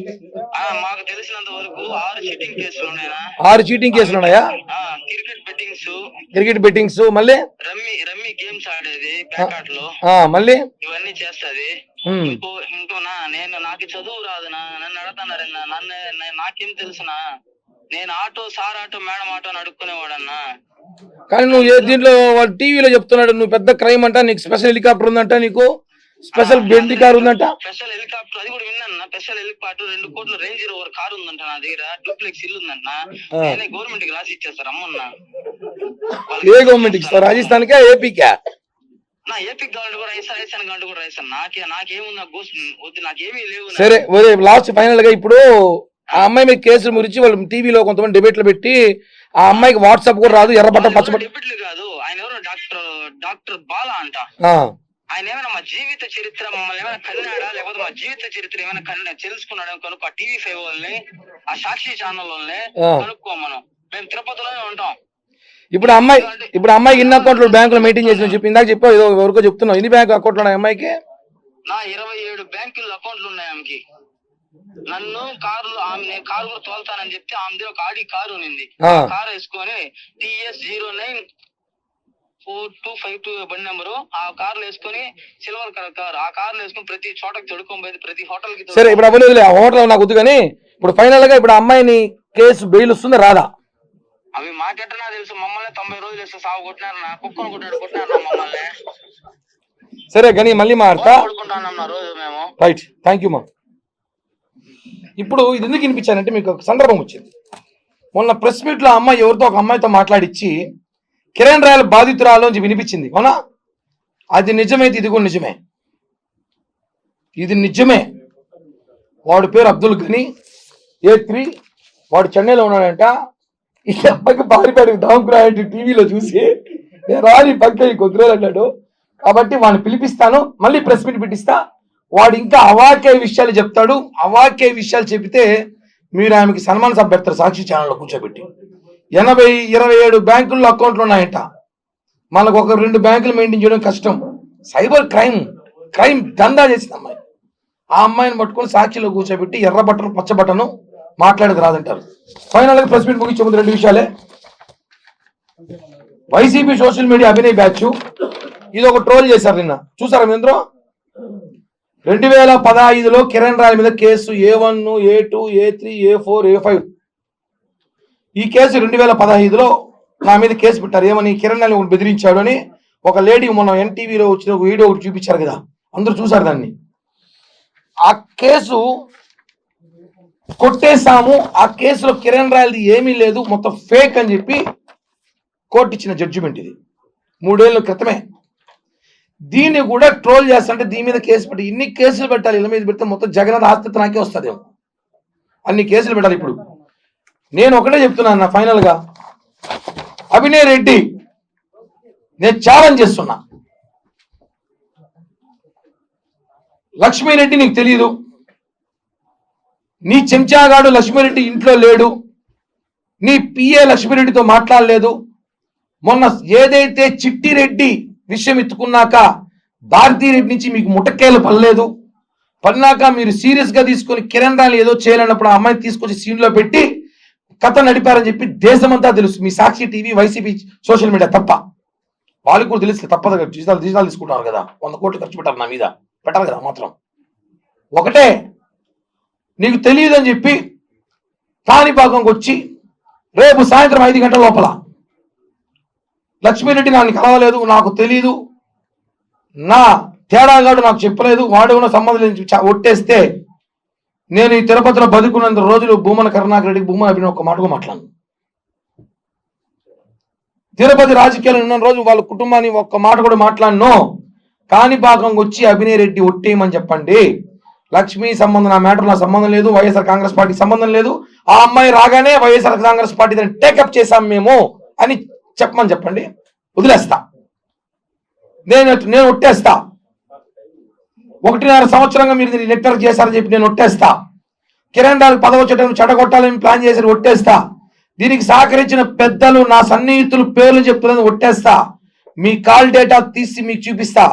మాకు తెలిసినంత వరకు 6 చీటింగ్ కేసులు ఉన్నాయా? 6 చీటింగ్ కేసులు ఉన్నాయా? క్రికెట్ బెట్టింగ్స్ మళ్ళీ రమ్మీ గేమ్స్ ఆడేది ప్యాకాట్ లో, మళ్ళీ ఇవన్నీ చేస్తది. ఇంకోనా నేను నాకు చదువు రాదునా, నన్ను అడుగుతున్నారు, నాకేం తెలుసునా, నేను సార్ ఆటో మేడం ఆటో అని అడుక్కునేవాడన్నా. కానీ నువ్వు దీంట్లో వాళ్ళు టీవీలో చెప్తున్నాడు నువ్వు పెద్ద క్రైమ్ అంట, నీకు స్పెషల్ హెలికాప్టర్ ఉందంట, నీకు స్పెషల్ బెండి కార్ ఉందంట. స్పెషల్ హెలికాప్టర్ అది కూడా విన్నా. స్పెషల్ హెలికాప్టర్ 2 కోట్ల రేంజ్ రోవర్ కార్ ఉందంట నా దగ్గర, డూప్లెక్స్ ఇల్లు ఉందంట. నేనే గవర్నమెంట్ కి రాసి ఇచ్చేస్తారు అమ్మన్నా. ఏ గవర్నమెంట్ ఇస్తారు? రాజస్థాన్ కా ఏపీకా? నా ఏపీ గవర్నమెంట్ కూడా రాజస్థాన్ గవర్నమెంట్ కూడా రాయిస్తాను. నాకేముంది వద్దు, నాకేమీ లేవు. సరే లాస్ట్ ఫైనల్ గా ఇప్పుడు ఆ అమ్మాయి మీద కేసుల గురించి వాళ్ళు టీవీలో కొంతమంది డిబేట్లు పెట్టి ఆ అమ్మాయికి వాట్సాప్ కూడా రాదు, ఎర్రబట్ట పచ్చబట్ట. డిబేట్లు కాదు, ఆయన ఎవరో డాక్టర్ బాలా అంట. ఆయన ఏమైనా మా జీవిత చరిత్ర మమ్మల్ని ఏమైనా కన్నాడా, లేకపోతే మా జీవిత చరిత్ర ఏమైనా తెలుసుకున్నాడు కనుక ఆ టీవీ5 వాళ్ళని, ఆ సాక్షి ఛానల్ వాళ్ళని కనుక్కో. మేము తిరుపతిలోనే ఉంటాం. ఇప్పుడు అమ్మాయికి ఎన్ని అకౌంట్లు బ్యాంకులో మెయింటైన్ చేసి చెప్పి ఇందాక చెప్పావు, ఏదో ఎవరికో చెప్తున్నావు, ఎన్ని బ్యాంక్ అకౌంట్లు ఉన్నాయి అమ్మాయికి? నా 27 బ్యాంకుల్లో అకౌంట్లు ఉన్నాయి ఆమెకి. నన్ను నేను కారు కూడా తోలుతానని చెప్తే ఆమె దగ్గర ఒక ఆడి కారు ఉంది. కారు వేసుకొని TS09 4252 బండి నెంబరు, ఆ కార్లు వేసుకొని సిల్వర్ కలర్ కార్, ఆ కార్లు వేసుకొని ప్రతి చోటకి తొడుకొని పోయి ప్రతి హోటల్ కి. సరే ఇప్పుడు అవ్వలేదు, ఆ హోటల్ నాకు వద్దు కానీ ఇప్పుడు ఫైనల్ గా ఇప్పుడు అమ్మాయిని కేసు బెయిల్ వస్తుందా రాదా? అవి మాకెట్టనా తెలుసు, మమ్మల్ని 90 రోజులు వేస్తే సాగు కొట్టినారు, నా కుక్కను కొట్టినారు మమ్మల్ని. సరే కానీ మళ్ళీ మాట్లాడతా రోజు మేము. రైట్, థ్యాంక్ యూ మా. ఇప్పుడు ఇది ఎందుకు వినిపించానంటే మీకు ఒక సందర్భం వచ్చింది. మొన్న ప్రెస్ మీట్ లో అమ్మాయి ఎవరితో ఒక అమ్మాయితో మాట్లాడిచ్చి కిరణ్ రాయల్ బాధితురాలు అని వినిపించింది, అవునా? అది నిజమైతే ఇది కూడా నిజమే, ఇది నిజమే. వాడి పేరు అబ్దుల్ గని, A3, వాడు చెన్నైలో ఉన్నాడంట. ఈ అబ్బాయికి పారిపాడికి దాముకురాయంటే టీవీలో చూసి నేను రాని పక్క ఈ కొద్ది రోజులు అన్నాడు. కాబట్టి వాడిని పిలిపిస్తాను, మళ్ళీ ప్రెస్ మీట్ పెట్టిస్తా. వాడు ఇంకా అవాక్య విషయాలు చెప్తాడు. అవాక్య విషయాలు చెబితే మీరు ఆమెకి సన్మాన సభ పెడతారు సాక్షి ఛానల్లో కూర్చోబెట్టి. 27 బ్యాంకుల్లో అకౌంట్లు ఉన్నాయంట. మనకు 1-2 బ్యాంకులు మెయింటైన్ చేయడం కష్టం. సైబర్ క్రైమ్ దందా చేసింది అమ్మాయి. ఆ అమ్మాయిని పట్టుకొని సాక్షిలో కూర్చోబెట్టి ఎర్ర బట్టలు పచ్చ బట్టను మాట్లాడేది రాదంటారు. ఫైనల్ గా ప్రెస్ మీట్ ముగించే ముందు 2 విషయాలే. YCP social media Abhinay batch ఇది ఒక ట్రోల్ చేశారు నిన్న, చూసారా మీ అందరూ? 2015లో కిరణ్ రాయల్ మీద case A1, A2, A3, A4, A5. ఈ కేసు 2015లో నా మీద కేసు పెట్టారు. ఏమని? కిరణ్ రాయల్ బెదిరించాడు అని. ఒక లేడీ మొన్న NTVలో వచ్చిన ఒక వీడియో ఒకటి చూపించారు కదా, అందరూ చూసారు దాన్ని. ఆ కేసు కొట్టేశాము, ఆ కేసులో కిరణ్ రాయల్ది ఏమీ లేదు, మొత్తం ఫేక్ అని చెప్పి కోర్టు ఇచ్చిన జడ్జిమెంట్ ఇది 3 ఏళ్ల క్రితమే. దీన్ని కూడా ట్రోల్ చేస్తుంటే దీని మీద కేసు పెట్టి ఇన్ని కేసులు పెట్టాలి, ఇళ్ళ మీద పెడితే మొత్తం జగన్ ఆస్తి నాకే వస్తుందేమో, అన్ని కేసులు పెట్టాలి. ఇప్పుడు నేను ఒకటే చెప్తున్నాను ఫైనల్ గా, అభినయ్ రెడ్డి నేను ఛాలెంజ్ చేస్తున్నా. లక్ష్మీరెడ్డి నీకు తెలియదు, నీ చెంచాగాడు లక్ష్మీరెడ్డి ఇంట్లో లేడు, నీ PA లక్ష్మీరెడ్డితో మాట్లాడలేదు. మొన్న ఏదైతే చిట్టిరెడ్డి విషయం ఎత్తుకున్నాక భారతీరెడ్డి నుంచి మీకు ముటకేలు పడినాక మీరు సీరియస్ గా తీసుకొని కిరణ్ రాయల్ ఏదో చేయాలన్నప్పుడు ఆ అమ్మాయిని తీసుకొచ్చి సీన్ లో పెట్టి కథ నడిపారని చెప్పి దేశమంతా తెలుసు. మీ సాక్షి టీవీ, వైసీపీ సోషల్ మీడియా తప్ప వాళ్ళకి కూడా తెలుసు. తప్పదు కదా, డిజిటల్ తీసుకుంటారు కదా, 100 కోట్లు ఖర్చు పెట్టారు నా మీద, పెట్టాలి కదా. మాత్రం ఒకటే, నీకు తెలియదని చెప్పి కాణిపాకంకి వచ్చి రేపు సాయంత్రం 5 గంటల లోపల లక్ష్మీరెడ్డి నన్ను కలవలేదు, నాకు తెలీదు, నా తేడాగాడు నాకు చెప్పలేదు, వాడు కూడా సంబంధం లేదు ఒట్టేస్తే నేను ఈ తిరుపతిలో బతుకున్నంత రోజులు భూమన కరుణాకర్ రెడ్డికి భూమన అభినవ్ ఒక మాటగా మాట్లాడను. తిరుపతి రాజకీయాలు ఉన్న రోజు వాళ్ళ కుటుంబాన్ని ఒక్క మాట కూడా మాట్లాడను. కాణిపాకం వచ్చి అభినయ్ రెడ్డి ఒట్టేయమని చెప్పండి. లక్ష్మీ సంబంధం, నా మ్యాటర్ నా సంబంధం లేదు, వైఎస్ఆర్ కాంగ్రెస్ పార్టీ సంబంధం లేదు, ఆ అమ్మాయి రాగానే వైఎస్ఆర్ కాంగ్రెస్ పార్టీ దాన్ని టేకప్ చేశాం మేము అని చెప్పమని చెప్పండి. వదిలేస్తా, నేను ఒట్టేస్తా. 1.5 సంవత్సరంగా మీరు దీన్ని నెట్వర్క్ చేశారని చెప్పి నేను ఒట్టేస్తా. కిరణ్ రావు పదవి వచ్చేటప్పుడు చెడగొట్టాలని ప్లాన్ చేసి ఒట్టేస్తా. దీనికి సహకరించిన పెద్దలు నా సన్నిహితులు పేర్లు చెప్తున్నది ఒట్టేస్తా. మీ కాల్ డేటా తీసి మీకు చూపిస్తా.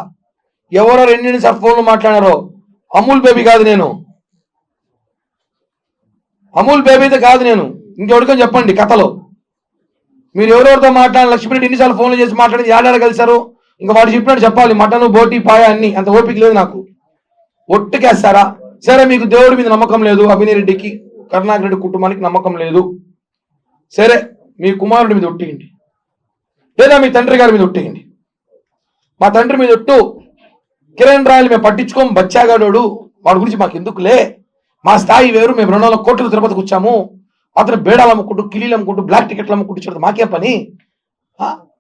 ఎవరో 2 నిమిషాలు ఫోన్లు మాట్లాడారో. అమూల్ బేబీ కాదు నేను, అమూల్ బేబీతో కాదు నేను. ఇంకెవరికని చెప్పండి కథలో. మీరు ఎవరెవరితో మాట్లాడాలి, లక్ష్మీరెడ్డి ఎన్నిసార్లు ఫోన్లు చేసి మాట్లాడి ఏడాడ కలిసారు, ఇంకా వాడు చెప్పినట్టు చెప్పాలి. మటను బోటి పాయ అన్ని, అంత ఓపిక లేదు నాకు. ఒట్టుకేస్తారా? సరే, మీకు దేవుడి మీద నమ్మకం లేదు, అభినయ్ రెడ్డికి కరుణాకర్ రెడ్డి కుటుంబానికి నమ్మకం లేదు, సరే మీ కుమారుడి మీద ఒట్టేయండి, లేదా మీ తండ్రి గారి మీద ఒట్టేయండి. మా తండ్రి మీద ఒట్టు. కిరణ్ రాయలు మేము పట్టించుకోం, బచ్చాగాడు, వాడి గురించి మాకు ఎందుకులే, మా స్థాయి వేరు, మేము 200 కోట్లు తిరుపతికి వచ్చాము, అతను బేడాలు అమ్ముకుంటూ కిలీలు అమ్ముకుంటూ బ్లాక్ టికెట్లు అమ్ముకుంటూ చూడదు మాకేం పని.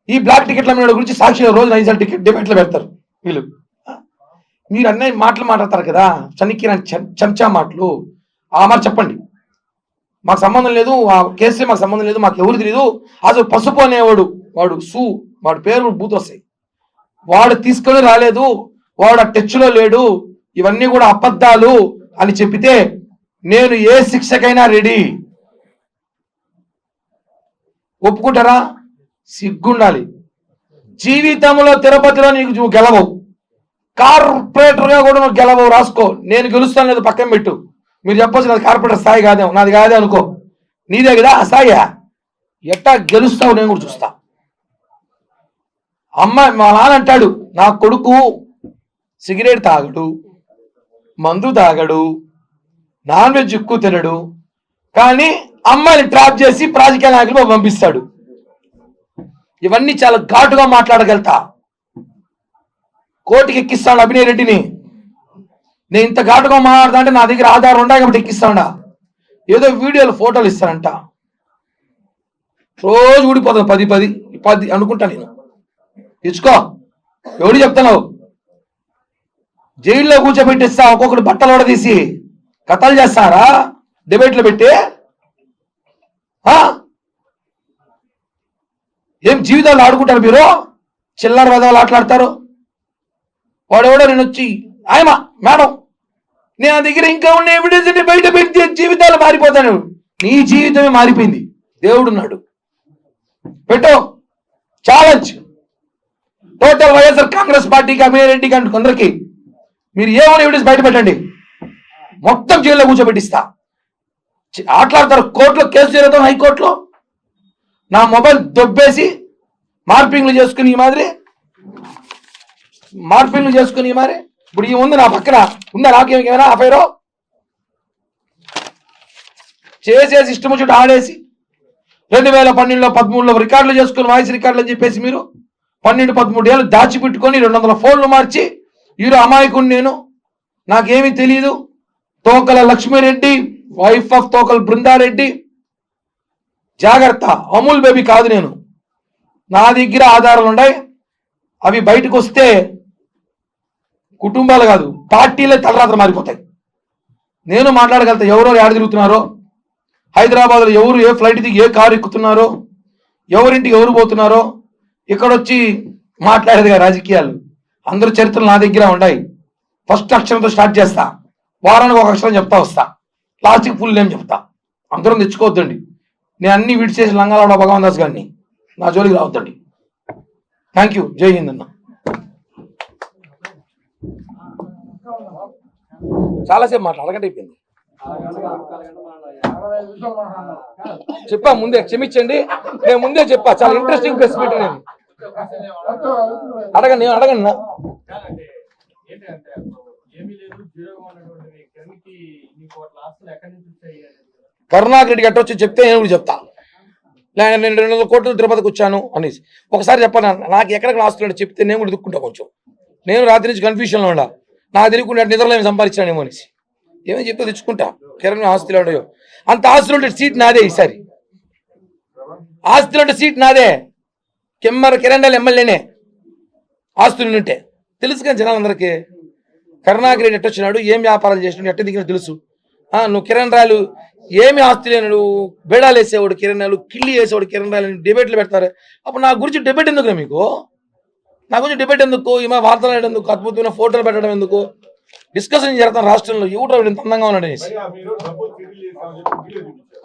ఈ బ్లాక్ టికెట్ల మీద గురించి సాక్షిలో రోజు 9 టికెట్ డిబేట్లు పెడతారు వీళ్ళు. మీరు అన్నీ మాటలు మాట్లాడతారు కదా, చనికి చెంచా మాటలు. ఆ మాట చెప్పండి, మాకు సంబంధం లేదు, ఆ కేసులే మాకు సంబంధం లేదు, మాకు ఎవరు తెలియదు. అసలు పసుపు అనేవాడు, వాడు పేరు బూత్ వస్తాయి, వాడు తీసుకొని రాలేదు, వాడు ఆ టచ్లో లేడు, ఇవన్నీ కూడా అబద్ధాలు అని చెప్పితే నేను ఏ శిక్షకైనా రెడీ. ఒప్పుకుంటారా? సిగ్గుండాలి. జీవితంలో తిరుపతిలో నువ్వు గెలవవు, కార్పొరేటర్గా కూడా నువ్వు గెలవవు. రాసుకో, నేను గెలుస్తాను లేదు పక్కన పెట్టు. మీరు చెప్పొచ్చు నాది కార్పొరేటర్ స్థాయి కాదేమో, నాది కాదే అనుకో, నీదే కదా ఆ స్థాయి. ఎట్టా గెలుస్తావు నేను కూడా చూస్తా. అమ్మాయి మా నాన్న అంటాడు, నా కొడుకు సిగరెట్ తాగడు, మందు తాగడు, నాన్ వెజ్ ఎక్కువ తినడు, కానీ అమ్మాయిని ట్రాప్ చేసి రాజకీయ నాయకులు పంపిస్తాడు. ఇవన్నీ చాలా ఘాటుగా మాట్లాడగలుగుతా. కోర్టుకి ఎక్కిస్తాడు అభినయ్ రెడ్డిని. నేను ఇంత ఘాటుగా మాట్లాడతా అంటే నా దగ్గర ఆధారం ఉండాలి కాబట్టి ఎక్కిస్తాడా. ఏదో వీడియోలు ఫోటోలు ఇస్తానంట, రోజు ఊడిపోతాను 10 అనుకుంటా నేను. ఇచ్చుకో, ఎవడు చెప్తున్నావు? జైల్లో కూర్చోబెట్టిస్తా, ఒక్కొక్కటి బట్టలు ఓడదీసి కథలు చేస్తారా డిబేట్లు పెట్టి? ఏం జీవితాలు ఆడుకుంటారు మీరు? చిల్లర వెధవలు ఆటలాడతారు. వాడెవడో నేను వచ్చి ఆయమా మేడం నేను దగ్గర ఇంకా ఉన్న ఎవిడెన్స్ బయట పెడితే జీవితాలు మారిపోతాను. నీ జీవితమే మారిపోయింది, దేవుడున్నాడు. పెట్టు ఛాలెంజ్. టోటల్ వైఎస్ఆర్ కాంగ్రెస్ పార్టీకి, అభినయ్ రెడ్డికి అంటూ కొందరికి మీరు ఏమైనా ఎవిడెన్స్ బయట పెట్టండి, మొత్తం జైల్లో కూర్చోబెట్టిస్తా. ఆటలాడతారు. కోర్టులో కేసు జరుగుతాం, హైకోర్టులో నా మొబైల్ దొబ్బేసి మార్పింగ్లు చేసుకుని ఈ మాదిరి ఇప్పుడు ఈ ఉంది నా పక్కన ఉందా, నాకేమైనా అఫైరో చేసేసి ఇష్టం వచ్చి ఆడేసి 2012లో 13లో రికార్డులు చేసుకుని వాయిస్ రికార్డులు అని చెప్పేసి మీరు 12-13 ఏళ్ళు దాచిపెట్టుకొని 200 ఫోన్లు మార్చి ఈరో అమాయకుని నేను, నాకేమీ తెలియదు. తోకల లక్ష్మీరెడ్డి, వైఫ్ ఆఫ్ తోకల బృందారెడ్డి, జాగ్రత్త. అమూల్ బేబీ కాదు నేను, నా దగ్గర ఆధారాలు ఉన్నాయి. అవి బయటకు వస్తే కుటుంబాలు కాదు పార్టీలే తలరాత్ర మారిపోతాయి. నేను మాట్లాడగలుగుతా ఎవరో ఏడ తిరుగుతున్నారో, హైదరాబాద్లో ఎవరు ఏ ఫ్లైట్ దిగి ఏ కారు ఎక్కుతున్నారో, ఎవరింటికి ఎవరు పోతున్నారో, ఇక్కడొచ్చి మాట్లాడేదిగా రాజకీయాలు. అందరూ చరిత్రలు నా దగ్గర ఉన్నాయి. ఫస్ట్ అక్షరంతో స్టార్ట్ చేస్తా, వారానికి ఒక అక్షరం చెప్తా వస్తా, లాస్ట్కి ఫుల్ నేమ్ చెప్తా. అందరం తెచ్చుకోవద్దండి. నేను అన్ని విడిచేసి లంగాలవాడ భగవాన్ దాస్ గారిని నా జోలికి రావద్దండి. Thank you. జై హింద్ అన్న. చాలాసేపు అడగండి అయిపోయింది. చెప్పా ముందే, క్షమించండి, నేను ముందే చెప్పా. చాలా ఇంట్రెస్టింగ్ ప్రెస్ మీట్. నేను అడగండి నా కరుణాకర్ రెడ్డి గట్ట వచ్చి చెప్తే నేను కూడా చెప్తా. నేను 200 కోట్లు తిరుపతికి వచ్చాను అనేసి ఒకసారి చెప్పాను. నాకు ఎక్కడికి ఆస్తులు చెప్తే నేను కూడా దుక్కుంటా కొంచెం. నేను రాత్రి నుంచి కన్ఫ్యూషన్లో ఉండా, నాకు తెలియకుండా నిద్రలో ఏమి సంపాదించానేమో అనేసి. ఏమని చెప్తే తెచ్చుకుంటా, కిరణ్ ఆస్తులు ఉండవు. అంత ఆస్తులు ఉంటే సీట్ నాదే, ఈసారి ఆస్తులు ఉంటే సీట్ నాదే, కిరణ్ రాయలు ఎమ్మెల్యేనే ఆస్తులు ఉంటే. తెలుసు కానీ జనాలందరికీ కరుణాకర్ రెడ్డి ఎట్ట వచ్చినాడు, ఏం వ్యాపారాలు చేసినాడు, ఎట్ట దిగిన తెలుసు. నువ్వు కిరణ్ రాయలు ఏమి ఆస్తి లేనాడు, బేడాలు వేసేవాడు కిరణ్ రాయలు, కిల్లి వేసేవాడు కిరణ్ రాయలు, డిబేట్లు పెడతారు. అప్పుడు నా గురించి డిబేట్ ఎందుకు మీకు? నా గురించి డిబేట్ ఎందుకు? ఈమె వార్తలు వేయడం ఎందుకు? అద్భుతమైన ఫోటోలు పెట్టడం ఎందుకు? డిస్కషన్ జరుగుతాం రాష్ట్రంలో, ఎవరు ఇంత అందంగా ఉన్నాడు అనేసి.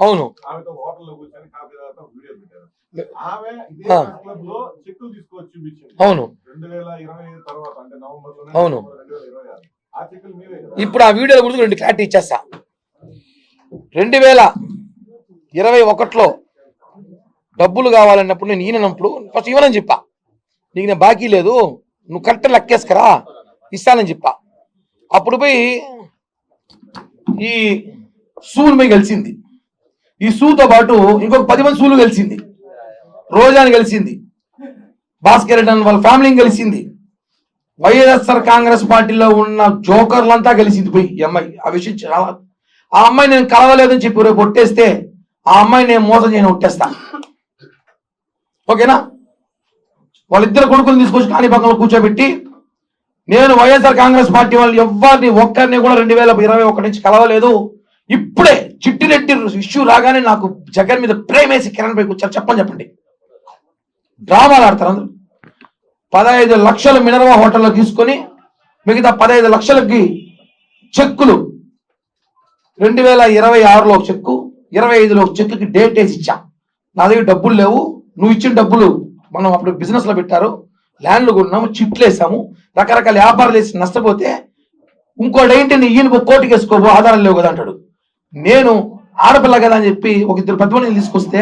అవును, అవును, అవును. ఇప్పుడు ఆ వీడియోల గురించి 2 క్లారిటీ ఇచ్చేస్తా. 2021లో డబ్బులు కావాలన్నప్పుడు నేను ఈయనప్పుడు ఫస్ట్ ఇవ్వనని చెప్పా. నీకు నేను బాకీ లేదు, నువ్వు కరెక్ట్ లెక్కేసుకరా, ఇస్తానని చెప్పా. అప్పుడు పోయి ఈ సూలు పోయి కలిసింది. ఈ సూతో పాటు ఇంకొక 10 మంది సూలు కలిసింది, రోజాని కలిసింది, భాస్కర్ రెడ్డి వాళ్ళ ఫ్యామిలీని కలిసింది, వైఎస్ఆర్ కాంగ్రెస్ పార్టీలో ఉన్న జోకర్లంతా కలిసింది పోయి ఈ అమ్మాయి. ఆ విషయం చాలా, ఆ అమ్మాయి నేను కలవలేదని చెప్పి రేపు ఒట్టేస్తే ఆ అమ్మాయి నేను మోసం చేయని ఒట్టేస్తా. ఓకేనా? వాళ్ళిద్దరు కొడుకుని తీసుకొచ్చి కాణిపాకంలో కూర్చోబెట్టి, నేను వైఎస్ఆర్ కాంగ్రెస్ పార్టీ వాళ్ళు ఎవరిని ఒక్కరిని కూడా 2021 నుంచి కలవలేదు. ఇప్పుడే చిట్టిరెడ్డి ఇష్యూ రాగానే నాకు జగన్ మీద ప్రేమేసి కిరణ్ పై కూర్చొని చెప్పండి. డ్రామాలు ఆడతారు అందరూ. 15 లక్షలు మినర్వా హోటల్లో తీసుకొని మిగతా 15 లక్షలకి చెక్కులు 2026లో ఒక చెక్కు, 25లో ఒక చెక్కుకి డేట్ వేసి ఇచ్చా. నా దగ్గర డబ్బులు లేవు, నువ్వు ఇచ్చిన డబ్బులు మనం అప్పుడు బిజినెస్ లో పెట్టారు, ల్యాండ్లు కొన్నాము, చిట్లు వేసాము, రకరకాల వ్యాపారాలు వేసి నష్టపోతే ఇంకోటి ఈయన కోర్టుకి వేసుకోబో, ఆధారాలు లేవు కదా అంటాడు. నేను ఆడపిల్ల కదా అని చెప్పి ఒక 2 పెద్ద మందిని తీసుకొస్తే,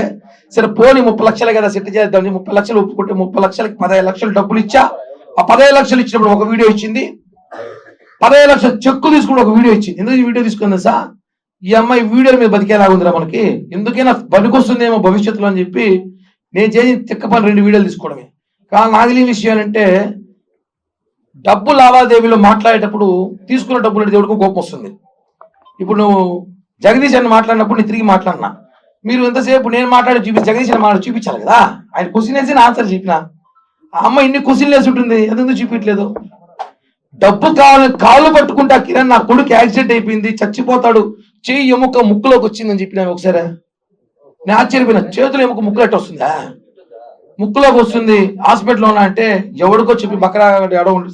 సరే పోనీ 30 లక్షలు కదా సెట్ చేద్దాం, 30 లక్షలు ఒప్పుకుంటే 30 లక్షలకి 15 లక్షలు డబ్బులు ఇచ్చా. ఆ 15 లక్షలు ఇచ్చినప్పుడు ఒక వీడియో ఇచ్చింది, 15 లక్షలు చెక్కు తీసుకుని ఒక వీడియో ఇచ్చింది. ఎందుకు ఈ వీడియో తీసుకుంది సార్? ఈ అమ్మాయి వీడియోల మీద బతికేలాగుందిరా మనకి, ఎందుకైనా పనికొస్తుందేమో భవిష్యత్తులో అని చెప్పి నేను చేసి తిక్కపని 2 వీడియోలు తీసుకోవడమే. కానీ నాకు తెలియని విషయం ఏంటంటే, డబ్బు లావాదేవీలో మాట్లాడేటప్పుడు తీసుకున్న డబ్బులు అంటే దేవుడికి కోపం వస్తుంది. ఇప్పుడు నువ్వు జగదీష్ అని మాట్లాడినప్పుడు నేను తిరిగి మాట్లాడినా, మీరు ఎంతసేపు నేను మాట్లాడి జగదీష్ అని మాట్లాడి చూపించాలి కదా. ఆయన క్వశ్చన్ వేసి ఆన్సర్ చెప్పిన, ఆ అమ్మాయి ఇన్ని క్వశ్చన్లు వేసి ఉంటుంది, ఎందుకు చూపించలేదు? డబ్బు కావాలని కాళ్ళు పట్టుకుంటా కిరణ్, నా కొడుకు యాక్సిడెంట్ అయిపోయింది, చచ్చిపోతాడు, చెయ్యి ఎముక ముక్కులోకి వచ్చిందని చెప్పిన ఒకసారి. నేను ఆశ్చర్యపోయిన, చేతులు ఎముక ముక్కులు ఎట్ట వస్తుందా? ముక్కులోకి వస్తుంది, హాస్పిటల్లో ఉన్నా అంటే ఎవడికో చెప్పి బకరా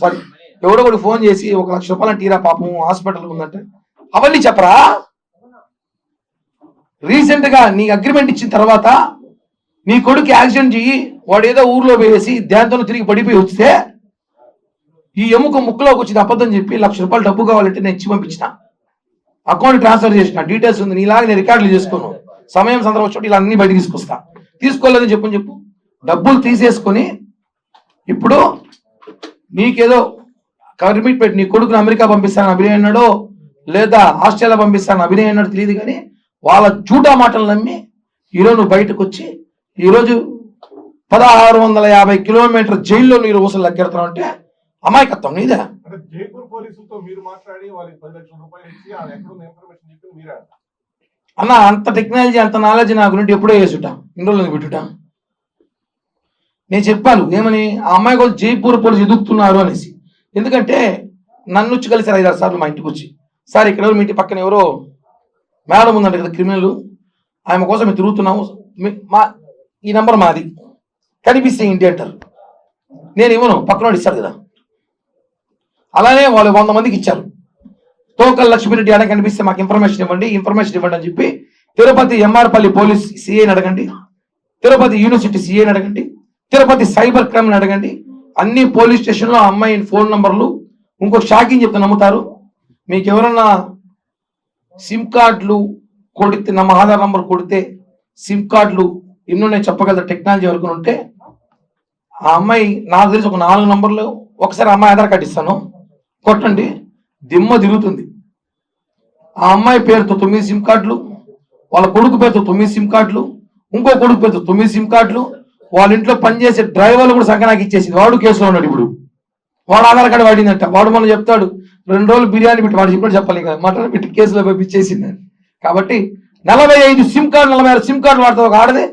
సారీ ఎవడో కూడా ఫోన్ చేసి 1 లక్ష రూపాయలు అంటీరా పాపం హాస్పిటల్ ఉందంటే అవన్నీ చెప్పరా? రీసెంట్ గా నీ అగ్రిమెంట్ ఇచ్చిన తర్వాత నీ కొడుకు యాక్సిడెంట్ చెయ్యి, వాడు ఏదో ఊర్లో వేసి దాంతో తిరిగి పడిపోయి వస్తే ఈ ఎముక ముక్కులోకి వచ్చింది అబద్ధం చెప్పి 1 లక్ష రూపాయలు డబ్బు కావాలంటే నేను ఇచ్చి పంపించిన, అకౌంట్ ట్రాన్స్ఫర్ చేసిన, డీటెయిల్స్ ఉంది, నీలాగా నేను రికార్డులు చేసుకోను, సమయం సందర్భం వచ్చి ఇలా అన్ని బయట తీసుకొస్తా. తీసుకోలేదని చెప్పు డబ్బులు తీసేసుకొని ఇప్పుడు నీకేదో కమిట్మెంట్ పెట్టి నీ కొడుకుని అమెరికా పంపిస్తాను అభినయ్ అన్నాడో లేదా ఆస్ట్రేలియా పంపిస్తాను అభినయ్ అన్నాడు తెలియదు, కానీ వాళ్ళ జూటా మాటలు నమ్మి ఈరోజు నువ్వు బయటకు వచ్చి ఈరోజు 1650 కిలోమీటర్ జైల్లో నీరు ఊసలు లెక్కెడుతున్నావు అంటే అమాయకత్వం నీదే. అన్న అంత టెక్నాలజీ అంత నాలెడ్జ్ నాకు నుండి ఎప్పుడో వేసుట, ఇన్ని రోజులు పెట్టుట. నేను చెప్పాను ఏమని, ఆ అమ్మాయి కోసం జైపూర్ పోలీసు ఎదుగుతున్నారు అనేసి. ఎందుకంటే నన్ను వచ్చి కలిసారు 5-6 సార్లు మా ఇంటికి వచ్చి, సార్ ఇక్కడ మీ ఇంటి పక్కన ఎవరో మేడం ఉందంట కదా క్రిమినల్, ఆమె కోసం మేము తిరుగుతున్నాము, ఈ నెంబర్ మాది కనిపిస్తే ఇంటి అంటారు. నేను ఇవ్వను, పక్కనోడు ఇస్తాడు కదా. అలానే వాళ్ళు 100 మందికి ఇచ్చారు. తోకల్ లక్ష్మీరెడ్డి ఆడ కనిపిస్తే మాకు ఇన్ఫర్మేషన్ ఇవ్వండి అని చెప్పి తిరుపతి ఎంఆర్పల్లి పోలీస్ సిఐని అడగండి, తిరుపతి యూనివర్సిటీ సిఐని అడగండి, తిరుపతి సైబర్ క్రైమ్ అడగండి, అన్ని పోలీస్ స్టేషన్లో అమ్మాయి ఫోన్ నంబర్లు. ఇంకో షాకింగ్ చెప్తే నమ్ముతారు, మీకు ఎవరన్నా సిమ్ కార్డులు కొడితే నా ఆధార్ నంబర్ కొడితే సిమ్ కార్డులు ఎన్నో నేను చెప్పగల టెక్నాలజీ వరకు ఉంటే ఆ అమ్మాయి నాకు తెలిసి ఒక 4 నంబర్లు, ఒకసారి అమ్మాయి ఆధార్ కార్డు ఇస్తాను కొట్టండి, దిమ్మ తిరుగుతుంది. ఆ అమ్మాయి పేరుతో 9 సిమ్ కార్డులు, వాళ్ళ కొడుకు పేరుతో 9 సిమ్ కార్డులు, ఇంకో కొడుకు పేరుతో 9 సిమ్ కార్డులు, వాళ్ళ ఇంట్లో పనిచేసే డ్రైవర్లు కూడా సంఖ్య నాకు ఇచ్చేసింది. వాడు కేసులో ఉన్నాడు ఇప్పుడు. వాడు ఆధార్ కార్డు వాడిందంట. వాడు మనం చెప్తాడు 2 రోజులు బిర్యానీ పెట్టి వాడు చెప్పినట్టు చెప్పాలి, ఇంకా మటన్ పెట్టి కేసులో పంపించేసిందని. కాబట్టి 45 సిమ్ కార్డు 46 సిమ్ కార్డు వాడుతుంది ఒక ఆడదే.